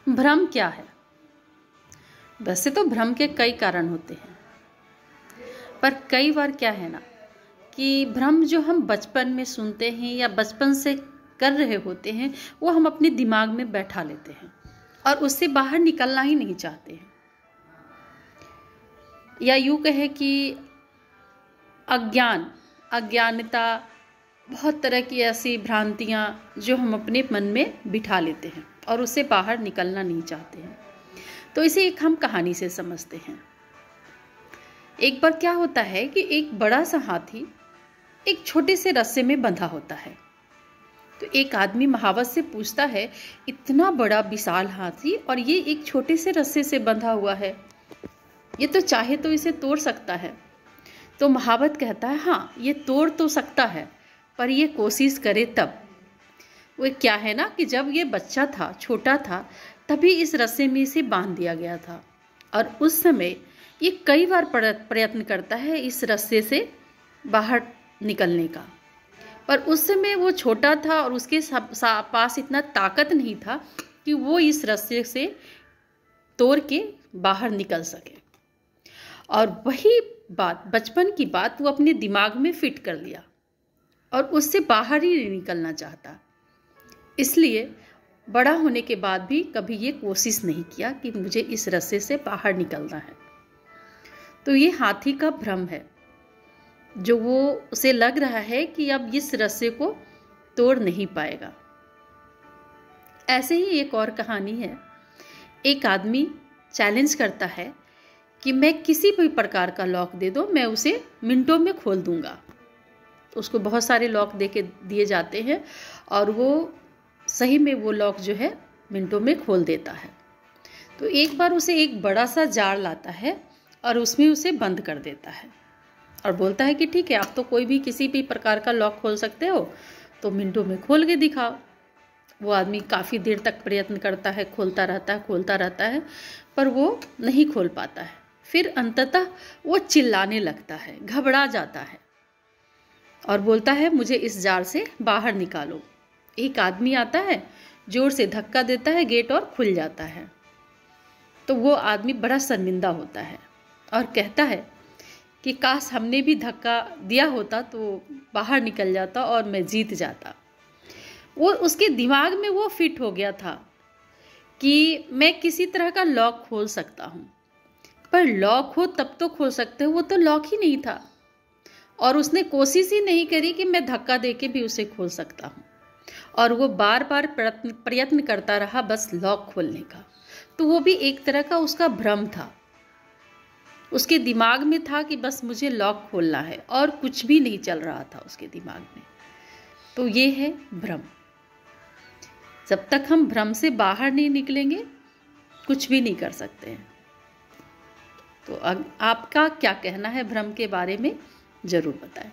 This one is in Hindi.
भ्रम क्या है? वैसे तो भ्रम के कई कारण होते हैं, पर कई बार क्या है ना कि भ्रम जो हम बचपन में सुनते हैं या बचपन से कर रहे होते हैं, वो हम अपने दिमाग में बैठा लेते हैं और उससे बाहर निकलना ही नहीं चाहते हैं। या यूँ कहे कि अज्ञानता, बहुत तरह की ऐसी भ्रांतियाँ जो हम अपने मन में बिठा लेते हैं और उससे बाहर निकलना नहीं चाहते हैं। तो इसे एक हम कहानी से समझते हैं। एक बार क्या होता है कि एक बड़ा सा हाथी एक छोटे से रस्से में बंधा होता है। तो एक आदमी महावत से पूछता है, इतना बड़ा विशाल हाथी और ये एक छोटे से रस्से से बंधा हुआ है, ये तो चाहे तो इसे तोड़ सकता है। तो महावत कहता है, हाँ ये तोड़ तो सकता है, पर ये कोशिश करे तब। वो क्या है ना कि जब ये बच्चा था, छोटा था, तभी इस रस्से में इसे बांध दिया गया था और उस समय ये कई बार प्रयत्न करता है इस रस्से से बाहर निकलने का, पर उस समय वो छोटा था और उसके पास इतना ताकत नहीं था कि वो इस रस्से से तोड़ के बाहर निकल सके। और वही बात, बचपन की बात, वो अपने दिमाग में फिट कर लिया और उससे बाहर ही नहीं निकलना चाहता। इसलिए बड़ा होने के बाद भी कभी ये कोशिश नहीं किया कि मुझे इस रस्से से बाहर निकलना है। तो ये हाथी का भ्रम है, जो वो उसे लग रहा है कि अब इस रस्से को तोड़ नहीं पाएगा। ऐसे ही एक और कहानी है। एक आदमी चैलेंज करता है कि मैं किसी भी प्रकार का लॉक दे दो, मैं उसे मिनटों में खोल दूंगा। उसको बहुत सारे लॉक दिए जाते हैं और वो सही में वो लॉक जो है मिनटों में खोल देता है। तो एक बार उसे एक बड़ा सा जार लाता है और उसमें उसे बंद कर देता है और बोलता है कि ठीक है, आप तो कोई भी किसी भी प्रकार का लॉक खोल सकते हो, तो मिनटों में खोल के दिखाओ। वो आदमी काफ़ी देर तक प्रयत्न करता है, खोलता रहता है, पर वो नहीं खोल पाता है। फिर अंततः वो चिल्लाने लगता है, घबरा जाता है और बोलता है, मुझे इस जार से बाहर निकालो। एक आदमी आता है, जोर से धक्का देता है, गेट और खुल जाता है। तो वो आदमी बड़ा शर्मिंदा होता है और कहता है कि काश हमने भी धक्का दिया होता तो बाहर निकल जाता और मैं जीत जाता। वो उसके दिमाग में वो फिट हो गया था कि मैं किसी तरह का लॉक खोल सकता हूँ, पर लॉक हो तब तो खोल सकते हो, वो तो लॉक ही नहीं था और उसने कोशिश ही नहीं करी कि मैं धक्का देके भी उसे खोल सकता हूँ। और वो बार बार प्रयत्न करता रहा बस लॉक खोलने का। तो वो भी एक तरह का उसका भ्रम था, उसके दिमाग में था कि बस मुझे लॉक खोलना है और कुछ भी नहीं चल रहा था उसके दिमाग में। तो ये है भ्रम। जब तक हम भ्रम से बाहर नहीं निकलेंगे, कुछ भी नहीं कर सकते हैं। तो आपका क्या कहना है भ्रम के बारे में, ज़रूर बताएं।